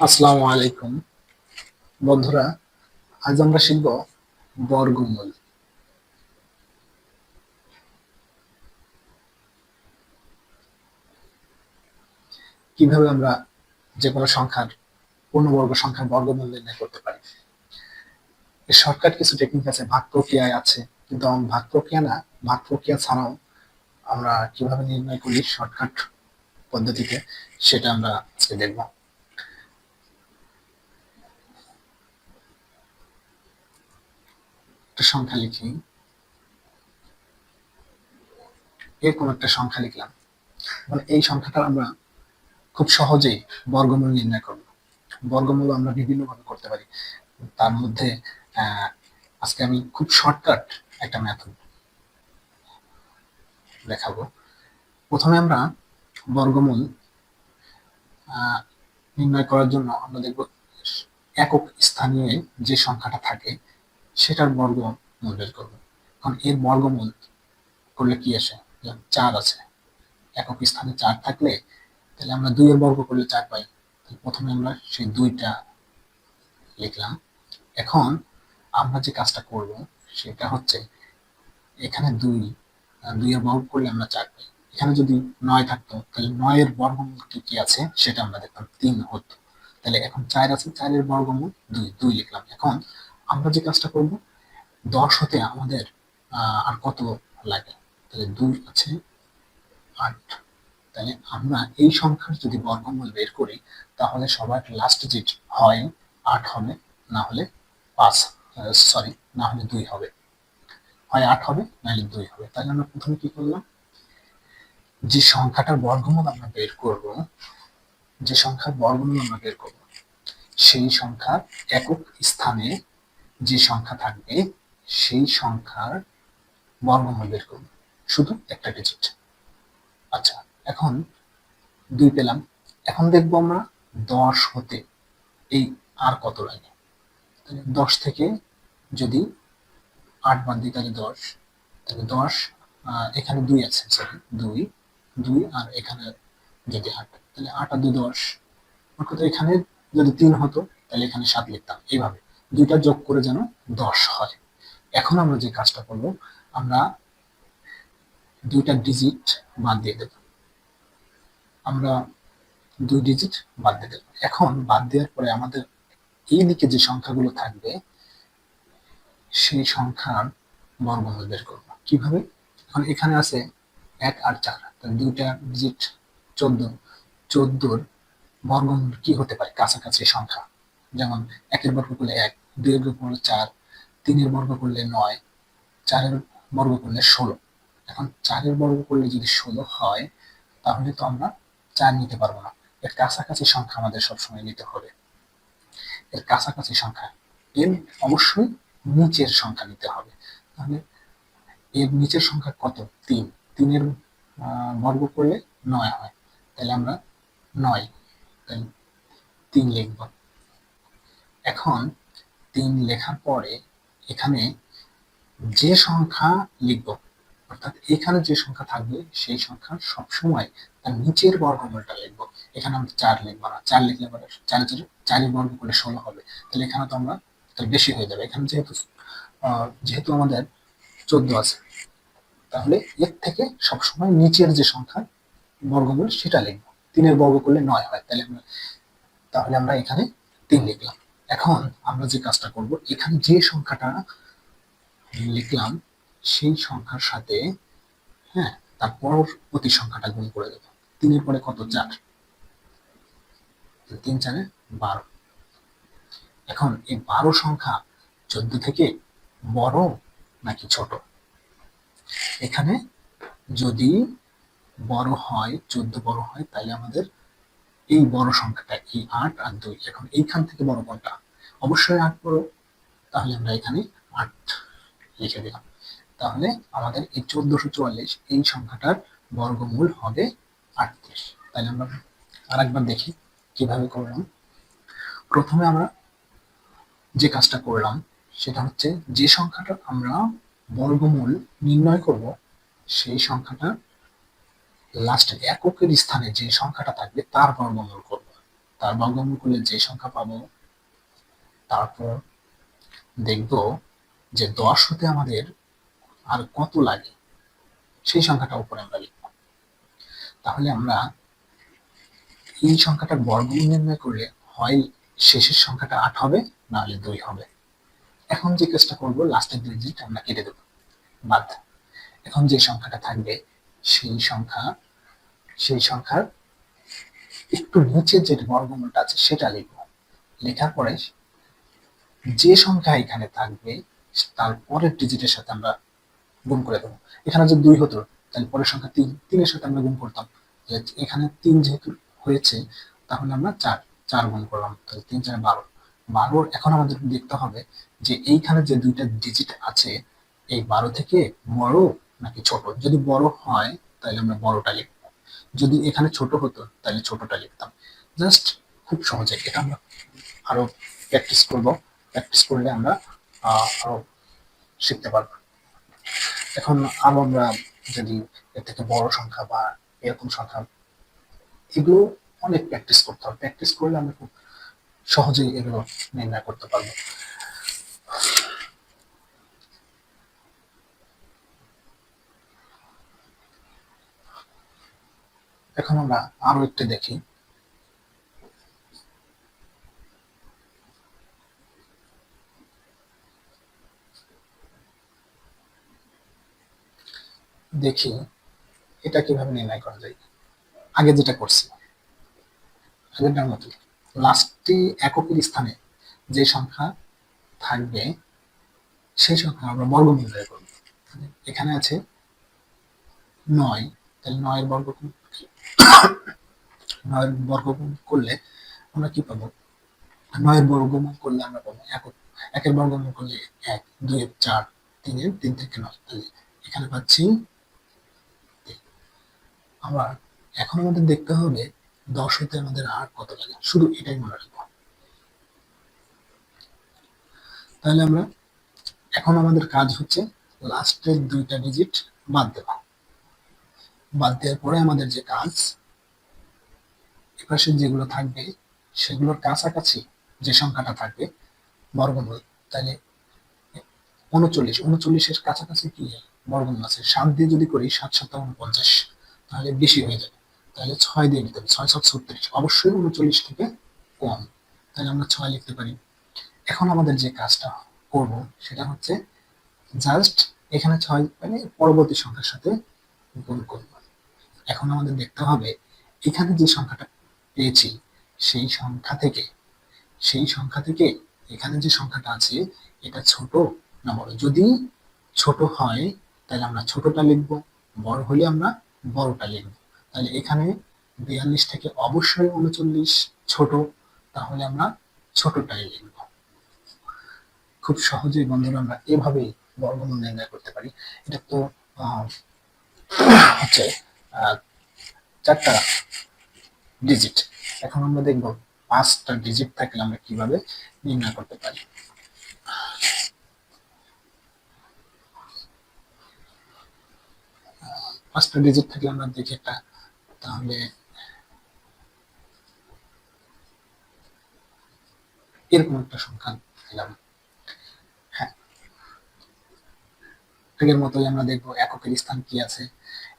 আসসালামু আলাইকুম বন্ধুরা। আজ আমরা শিখব বর্গমূল। কিভাবে আমরা যে কোনো সংখ্যার পূর্ণবর্গ সংখ্যার বর্গমূল নির্ণয় করতে পারি। এর শর্টকাট কিছু টেকনিক আছে, ভাগ প্রক্রিয়ায় আছে, কিন্তু ভাগ প্রক্রিয়া না, ভাগ প্রক্রিয়া ছাড়াও আমরা কিভাবে নির্ণয় করি শর্টকাট পদ্ধতিতে, সেটা আমরা আজকে দেখব। একটা সংখ্যা লিখি, এরকম একটা সংখ্যা লিখলাম। মানে এই সংখ্যাটা আমরা খুব সহজেই বর্গমূল নির্ণয় করব। বর্গমূল আমরা বিভিন্নভাবে করতে পারি, তার মধ্যে আজকে আমি খুব শর্টকাট একটা মেথড দেখাবো। প্রথমে আমরা বর্গমূল নির্ণয় করার জন্য আমরা দেখব একক স্থানীয় যে সংখ্যাটা থাকে সেটার বর্গমূল বের করব। কারণ এর বর্গমূল করলে কি আসে, চার আছে, একক স্থানে চার থাকলে তাহলে আমরা দুইয়ের বর্গ করলে চার পাই। প্রথমে আমরা সেই দুইটা লিখলাম। এখন আমরা যে কাজটা করব সেটা হচ্ছে, এখানে দুইয়ের বর্গ করলে আমরা চার পাই। এখানে যদি 9 থাকতো তাহলে 9 এর বর্গমূল কি কি আছে সেটা আমরা দেখতাম 3 হতো। তাহলে এখন 4 আছে, 4 এর বর্গমূল 2, 2 লিখলাম। এখন আমরা যে কাজটা করব, 10 হতে আমাদের আর কত লাগে, তাহলে 2 আছে 8। তাহলে আমরা এই সংখ্যার যদি বর্গমূল বের করি তাহলে সবার লাস্ট ডিজিট হয় 8 হবে, না হলে 5, সরি, না হলে 2 হবে। হয় 8 হবে নাহলে 2 হবে। তাহলে আমরা প্রথমে কি করলাম, যে সংখ্যাটার বর্গমূল আমরা বের করব, যে সংখ্যার বর্গমূল আমরা বের করব সেই সংখ্যার একক স্থানে যে সংখ্যা থাকবে সেই সংখ্যার বর্গমূল বের করব, শুধু একটা ডিজিট। আচ্ছা, এখন 2 পেলাম। এখন দেখবো আমরা 10 হতে এই আর কত লাগে। তাহলে 10 থেকে যদি 8 বাদ দিই তাহলে 10, তাহলে 10, এখানে 2 আছে, সরি 2, 2 আর এখানে যদি 8, তাহলে 8 আর 2 10। অর্থাৎ এখানে যদি 3 হতো তাহলে এখানে 7 লিখতাম। এইভাবে দুইটা যোগ করে যেন 10 হয়। এখন আমরা যে কাজটা করব, আমরা দুইটা ডিজিট বাদ দিয়ে দেব। আমরা 2 ডিজিট বাদ দিয়ে দেব। এখন বাদ দেওয়ার পরে আমাদের এই দিকে যে সংখ্যাগুলো থাকবে সেই সংখ্যার বর্গমূল বের করব। কিভাবে? এখন এখানে আছে 1 আর 4, তাহলে দুইটা ডিজিট 14। 14 বর্গমূল কি হতে পারে, কাছাকাছি সংখ্যা। যেমন 1 এর বর্গ করলে 1, 2 এর বর্গ করলে 4, 3 এর বর্গ করলে 9, 4 এর বর্গ করলে 16। এখন 4 এর বর্গ করলে যদি 16 হয় তাহলে তো আমরা 4 নিতে পারবো না। এর কাছাকাছি সংখ্যা আমাদের সবসময় নিতে হবে। এর কাছাকাছি সংখ্যা, এর অবশ্যই নিচের সংখ্যা নিতে হবে। তাহলে এর নিচের সংখ্যা কত? 3। 3 এর বর্গ করলে 9 হয়, তাহলে আমরা 9, তাহলে 3 লিখব। এখন 3 লেখার পরে এখানে যে সংখ্যা লিখব, অর্থাৎ এখানে যে সংখ্যা থাকবে সেই সংখ্যার সবসময় তার নিচের বর্গমূলটা লিখব। এখানে আমরা 4 লিখবো না, 4 লিখলে পরে 4 এর বর্গ করলে 16 হবে। তাহলে এখানে তো আমরা, তাহলে বেশি হয়ে যাবে। এখানে যেহেতু আমাদের 14 আছে, তাহলে এর থেকে সবসময় নিচের যে সংখ্যা বর্গমূল সেটা লিখবো। 3 এর বর্গ করলে 9 হয়, তাহলে আমরা এখানে 3 লিখলাম। এখন আমরা যে কাজটা করব, এখানে যে সংখ্যাটা লিখলাম সেই সংখ্যার সাথে, হ্যাঁ, তার পরবর্তী সংখ্যাটা গুণ করে দেবো। 3 এর পরে কত? 4, 3 4 12। এখন এই 12 সংখ্যা 14 থেকে বড় নাকি ছোট? এখানে যদি বড় হয়, 14 বড় হয়, তাহলে আমাদের এই বড় সংখ্যাটা, এই 8 আর 2, এখন এইখান থেকে বড় কোনটা? অবশ্যই 8 বড়। তাহলে আমরা এখানে 8 লিখে দিলাম। তাহলে আমাদের এই 1444 এই সংখ্যাটার বর্গমূল হবে 38। তাহলে আমরা আরেকবার দেখি কিভাবে করলাম। প্রথমে আমরা যে কাজটা করলাম সেটা হচ্ছে, যে সংখ্যাটা আমরা বর্গমূল নির্ণয় করব সেই সংখ্যাটা লাস্ট এককের স্থানে যে সংখ্যাটা থাকবে তার বর্গমূল করব। তার বর্গমূল করলে যে সংখ্যা পাবো, তারপর দেখব যে 10 হতে আমাদের আর কত লাগে সেই সংখ্যাটা উপরে আমরা লিখব। তাহলে আমরা এই সংখ্যাটার বর্গমূল নির্ণয় করলে হয় শেষের সংখ্যাটা 8 হবে, না হলে 2 হবে। এখন যে কাজটা করব, লাস্টের ডিজিট আমরা কেটে দেব, বাদ। এখন যে সংখ্যাটা থাকবে সেই সংখ্যার একটু নিচে যে বর্গমূলটা আছে সেটা লিখব। লেখার পরে যে সংখ্যা এখানে থাকবে তার পরের ডিজিটের সাথে আমরা গুণ করে দেবো। এখানে যে 2 হতো, তাহলে পরের সংখ্যা 3, 3 এর সাথে আমরা গুণ করতাম। এখানে 3 যেহেতু হয়েছে, তাহলে আমরা 4 গুণ করলাম, তাহলে 3 4 12। 12 এখন আমাদের দেখতে হবে যে এইখানে যে দুইটা ডিজিট আছে, এই 12 থেকে বড় নাকি ছোট। যদি বড় হয় তাহলে আমরা বড়টা লিখব, যদি এখানে ছোট হতো তাহলে ছোটটা লিখতাম। জাস্ট খুব সহজে এটা আমরা আরো প্র্যাকটিস করব। প্র্যাকটিস করলে আমরা আরো শিখতে পারবো। এখন আরো আমরা যদি এর থেকে বড় সংখ্যা বা এরকম সংখ্যা, এগুলো অনেক প্র্যাকটিস করতে হবে। প্র্যাকটিস করলে আমরা খুব সহজেই এগুলো নির্ণয় করতে পারবো। এখন আমরা আরো একটা দেখি। দেখি এটা কিভাবে নির্ণয় করা যায়। আগে যেটা করছি, আগেরটার মতো লাস্টে এককের স্থানে যে সংখ্যা থাকবে সেই সংখ্যা আমরা বর্গমূল নির্ণয় করব। এখানে আছে 9, তাহলে 9 এর বর্গমূল 9 এর বর্গমূল করলে আমরা কি পাবো? 9 এর বর্গমূল করলে আমরা পাবো একক। একের বর্গমূল করলে 1, 2 4, 3 এর 3 থেকে 9, তাহলে এখানে পাচ্ছি। আবার এখন আমাদের দেখতে হবে 10 হতে আমাদের আর কত লাগে, শুধু এটাই মনে রাখবো। তাহলে আমরা এখন আমাদের কাজ হচ্ছে লাস্টের দুইটা ডিজিট বাদ দেওয়া। বাদ দেওয়ার পরে আমাদের যে কাজ, এপাশে যেগুলো থাকবে সেগুলোর কাছাকাছি যে সংখ্যাটা থাকবে বর্গমূল, তাহলে 39 এর কাছাকাছি কি বর্গমূল আছে? 7 দিয়ে যদি করি 7 7 49, তাহলে বেশি হয়ে যাবে। তাহলে 6 দিয়ে নিতে হবে, 6 7 36, অবশ্যই 39 থেকে কম, তাহলে আমরা 6 লিখতে পারি। এখন আমাদের যে কাজটা করব সেটা হচ্ছে জাস্ট এখানে 6 মানে পরবর্তী সংখ্যার সাথে গুণ করব। এখন আমাদের দেখতে হবে এখানে যে সংখ্যাটা পেয়েছি সেই সংখ্যা থেকে এখানে যে সংখ্যাটা আছে এটা ছোট না বড়। যদি ছোট হয় তাহলে আমরা ছোটটা লিখব, বড় হলে আমরা বড়টা লিখব। তাহলে এখানে 42 থেকে অবশ্যই 39 ছোট, তাহলে আমরা ছোটটাই লিখব। খুব সহজেই বন্ধুরা আমরা এভাবেই বর্গমূল নির্ণয় করতে পারি। এটা তো হচ্ছে 4টা ডিজিট। এখন আমরা দেখব 5টা ডিজিট থাকলে আমরা কিভাবে নির্ণয় করতে পারি। 5টা ডিজিট থাকলে আমরা দেখি একটা, তাহলে এরকম একটা সংখ্যা দিলাম। হ্যাঁ, আগের মতোই আমরা দেখবো এককের স্থান কি আছে।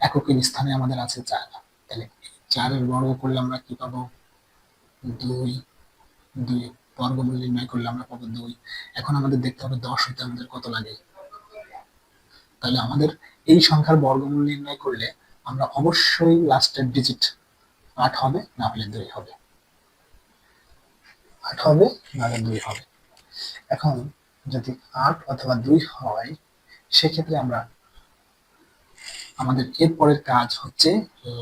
এককের স্থানে আমাদের আছে 4, তাহলে 4 এর বর্গ করলে আমরা কি পাবো? 2, 2 বর্গমূল নির্ণয় করলে আমরা পাবো 2। এখন আমাদের দেখতে হবে 10 হইতে আমাদের কত লাগে। তাহলে আমাদের এই সংখ্যার বর্গমূল নির্ণয় করলে আমরা অবশ্যই লাস্টের ডিজিট 8 হবে, না হলে 2 হবে। 8 হবে, না হলে 2 হবে। এখন যদি 8 অথবা 2 হয়, সেক্ষেত্রে আমরা আমাদের এর পরের কাজ হচ্ছে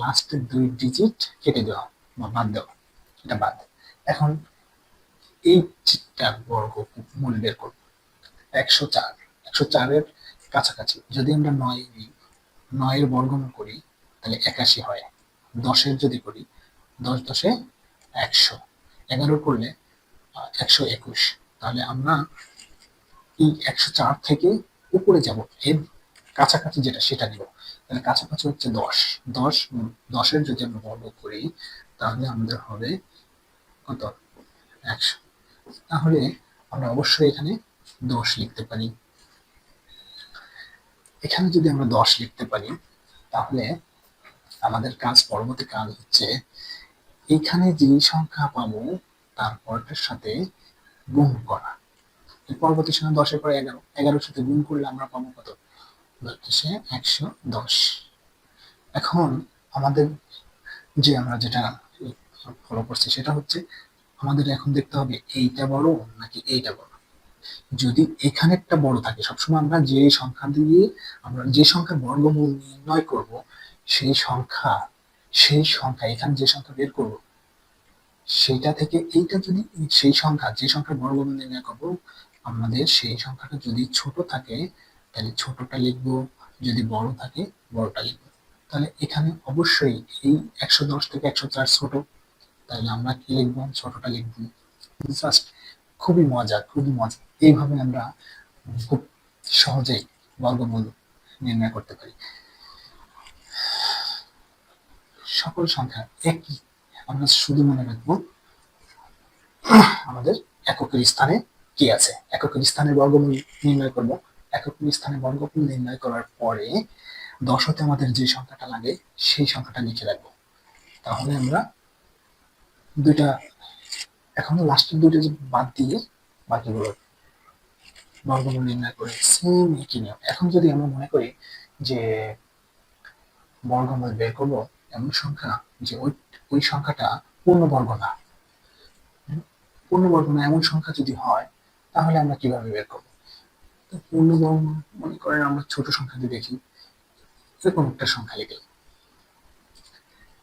লাস্টের 2 ডিজিট কেটে দেওয়া বা বাদ দেওয়া। এটা বাদ। এখন এই চিত্রার বর্গমূল বের করব। 104, 104 এর কাছাকাছি যদি আমরা 9 এর বর্গমূল করি তাহলে 81 হয়। 10 এর যদি করি 10 10 100, 11 করলে 121, তাহলে আমরা এই 104 থেকে উপরে যাব, এর কাছাকাছি যেটা সেটা নিব। তাহলে কাছাকাছি হচ্ছে 10, 10 10 এর যদি আমরা বর্গ করি তাহলে আমাদের হবে কত? 100। তাহলে আমরা অবশ্যই এখানে 10 লিখতে পারি। এখানে যদি আমরা 10 লিখতে পারি তাহলে আমাদের পরবর্তী কাজ হচ্ছে এখানে যে সংখ্যা পাবো তারপরটার সাথে গুণ করা। পরবর্তী সময় 10-এর পরে 11, 11-এর সাথে গুণ করলে আমরা পাবো কত? হচ্ছে 110। এখন আমাদের আমরা যেটা ফলো করছি সেটা হচ্ছে আমাদের এখন দেখতে হবে এইটা বড় নাকি এইটা বড়। যদি এখানেরটা বড় থাকে, সবসময় আমরা যে সংখ্যার বর্গমূল নির্ণয় করব সেই সংখ্যা এখানে যে সংখ্যা বের করব সেটা থেকে এইটা যদি যে সংখ্যার বর্গমূল নির্ণয় করব আমাদের সেই সংখ্যাটা যদি ছোট থাকে তাহলে ছোটটা লিখবো, যদি বড় থাকে বড়টা লিখবো। তাহলে এখানে অবশ্যই এই 110 থেকে 104 ছোট, তাহলে আমরা কি লিখবো? ছোটটা লিখবো। জাস্ট খুবই মজা। এইভাবে আমরা খুব সহজেই বর্গমূল নির্ণয় করতে পারি। সকল সংখ্যা একই, আমরা শুধু মনে রাখবো আমাদের এককের স্থানে কি আছে। এককের স্থানে বর্গমূল নির্ণয় করব। এককের স্থানে বর্গমূল নির্ণয় করার পরে 10 হতে আমাদের যে সংখ্যাটা লাগে সেই সংখ্যাটা লিখে রাখবো। তাহলে আমরা দুইটা এখন লাস্টের দুইটা যে বাদ দিয়ে বাকিগুলো বর্গমূল নির্ণয় করে সেম একই নিয়ম। এখন যদি আমরা মনে করি যে বর্গমূল বের করবো এমন সংখ্যা যে ওই সংখ্যাটা পূর্ণবর্গ না, পূর্ণবর্গ না এমন সংখ্যা যদি হয় তাহলে আমরা কিভাবে বের করবো? পূর্ণবর্গ মনে করেন আমরা ছোট সংখ্যা দিয়ে দেখি, এরকম একটা সংখ্যা লিখলাম।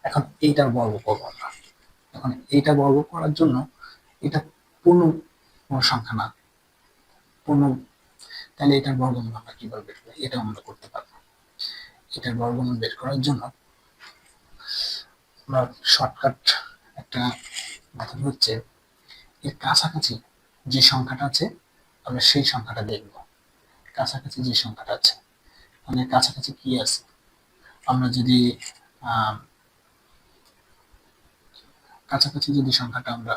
এখন এইটার বর্গ করবো আমরা। এখন এইটা বর্গ করার জন্য এটা পূর্ণ সংখ্যা না, তাহলে এটার বর্গমূল আমরা কিভাবে বের করবো? এটা আমরা করতে পারবো। এটার বর্গমূল বের করার জন্য আমরা শর্টকাট একটা মেথড হচ্ছে এর কাছাকাছি যে সংখ্যাটা আছে আমরা সেই সংখ্যাটা দেখব। কাছাকাছি যে সংখ্যাটা আছে মানে কাছাকাছি কি আছে, আমরা যদি কাছাকাছি যদি সংখ্যাটা আমরা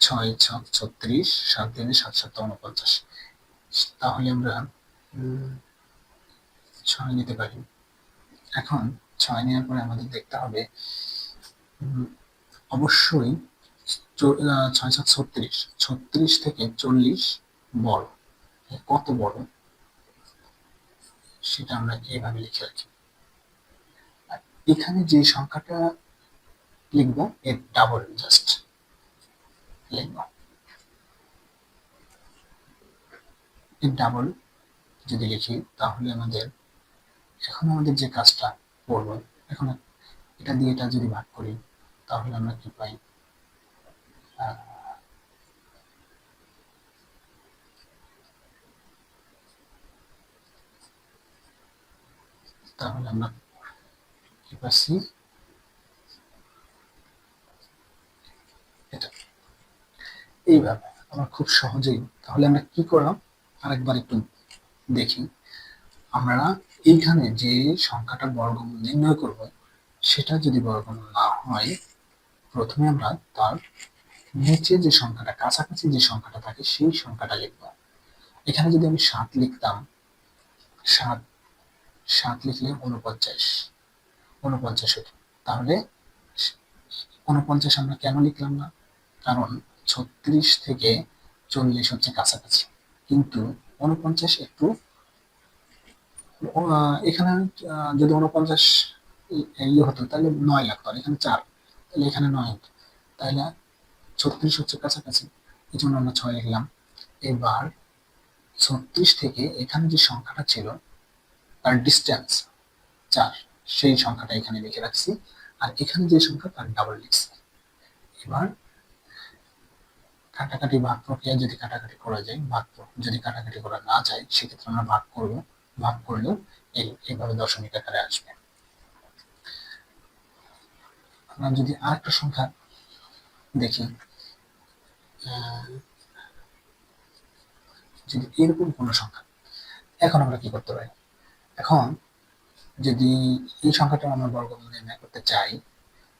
6×6=36, 7×7=49, তাহলে আমরা 6 নিতে পারি। এখন 6 নেওয়ার পরে আমাদের দেখতে হবে অবশ্যই 6×7=36, 36 থেকে 40 বড়। কত বড় সেটা আমরা এইভাবে লিখে রাখি। এখানে যে সংখ্যাটা লিখবো এর ডাবল জাস্ট লিখবো। এর ডাবল যদি লিখি তাহলে আমাদের যে কাজটা করবো, এখন এটা দিয়ে এটা যদি ভাগ করি তাহলে আমরা কি পাই? তাহলে আমরা কি পাচ্ছি? এটা এইভাবে আমরা খুব সহজেই। তাহলে আমরা কি করলাম আরেকবার একটু দেখি। আমরা এইখানে যে সংখ্যাটার বর্গমূল নির্ণয় করব সেটা যদি বর্গমূল না হয় প্রথমে আমরা তার নিচে যে সংখ্যাটা কাছাকাছি যে সংখ্যাটা থাকে সেই সংখ্যাটা লিখব। এখানে যদি আমি 7 লিখতাম, 7 লিখলে 49 হতো। তাহলে 49 আমরা কেন লিখলাম না? কারণ 36 থেকে 40 হচ্ছে কাছাকাছি, কিন্তু 49 একটু এখানে যদি 49 হতো তাহলে 9 লাগতো, আর এখানে 4, তাহলে এখানে 9 হতো। তাহলে 36 হচ্ছে কাছাকাছি, এই জন্য আমরা 6 লিখলাম। এবার 36 থেকে এখানে যে সংখ্যাটা ছিল তার ডিস্টেন্স 4, সেই সংখ্যাটা এখানে লিখে রাখছি, আর এখানে যে সংখ্যা তার ডাবল লিখছি। এবার কাটাকাটি ভাগ প্রক্রিয়া যদি কাটাকাটি করা যায় যদি কাটাকাটি করা না যায় সেক্ষেত্রে আমরা ভাগ করব। ভাগ করলেও এইভাবে দশমিক আকারে আসবে। আমরা যদি আরেকটা সংখ্যা দেখি, যদি এরকম কোনো সংখ্যা, এখন আমরা কি করতে পারি? এখন যদি এই সংখ্যাটা আমরা বর্গমূল নির্ণয় করতে চাই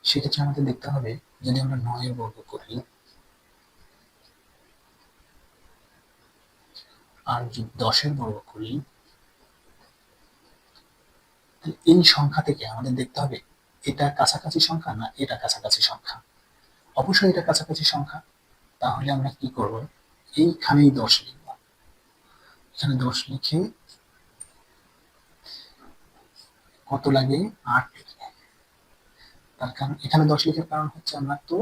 সেক্ষেত্রে আমাদের দেখতে হবে যদি আমরা 9 এর বর্গ করি আর যদি 10 এর বর্গ করি, এই সংখ্যা থেকে আমাদের দেখতে হবে এটা কাছাকাছি সংখ্যা না এটা কাছাকাছি সংখ্যা। অবশ্যই এটা কাছাকাছি সংখ্যা। তাহলে আমরা কি করব, এইখানেই 10 লিখব। এখানে 10 লিখে কত লাগে, 8 লাগে। তার কারণ এখানে 10 লেখার কারণ হচ্ছে আমরা তো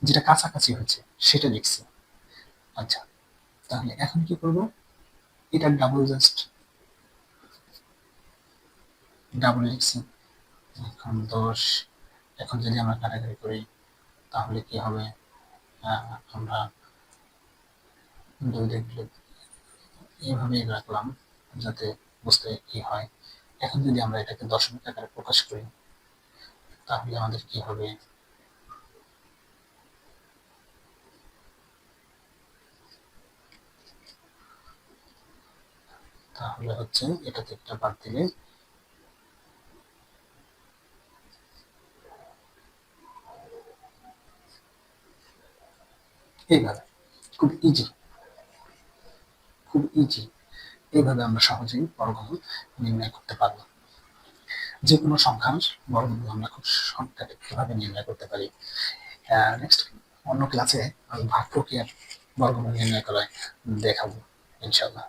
যেটা কাছাকাছি হচ্ছে সেটা লিখছি। আচ্ছা, তাহলে এখন কি করব, এটা ডাবল, জাস্ট ডাবল লিখছি। এখন 10, এখন যদি আমরা কাটাকাটি করি তাহলে কি হবে, আমরা 2 দেখলে এইভাবেই রাখলাম যাতে বুঝতে কি হয়। এখন যদি আমরা এটাকে দশমিক আকারে প্রকাশ করি তাহলে আমাদের কি হবে, তাহলে হচ্ছে এটা থেকে একটা বাদ দিলে এইভাবে খুব ইজি, খুব ইজি এইভাবে আমরা সহজেই বর্গমূল নির্ণয় করতে পারবো। যে কোনো সংখ্যার বর্গমূল আমরা খুব শর্টকাটে কিভাবে নির্ণয় করতে পারি। নেক্সট অন্য ক্লাসে আমি ভাগ প্রক্রিয়ার বর্গমূল নির্ণয় করা দেখাবো ইনশাআল্লাহ।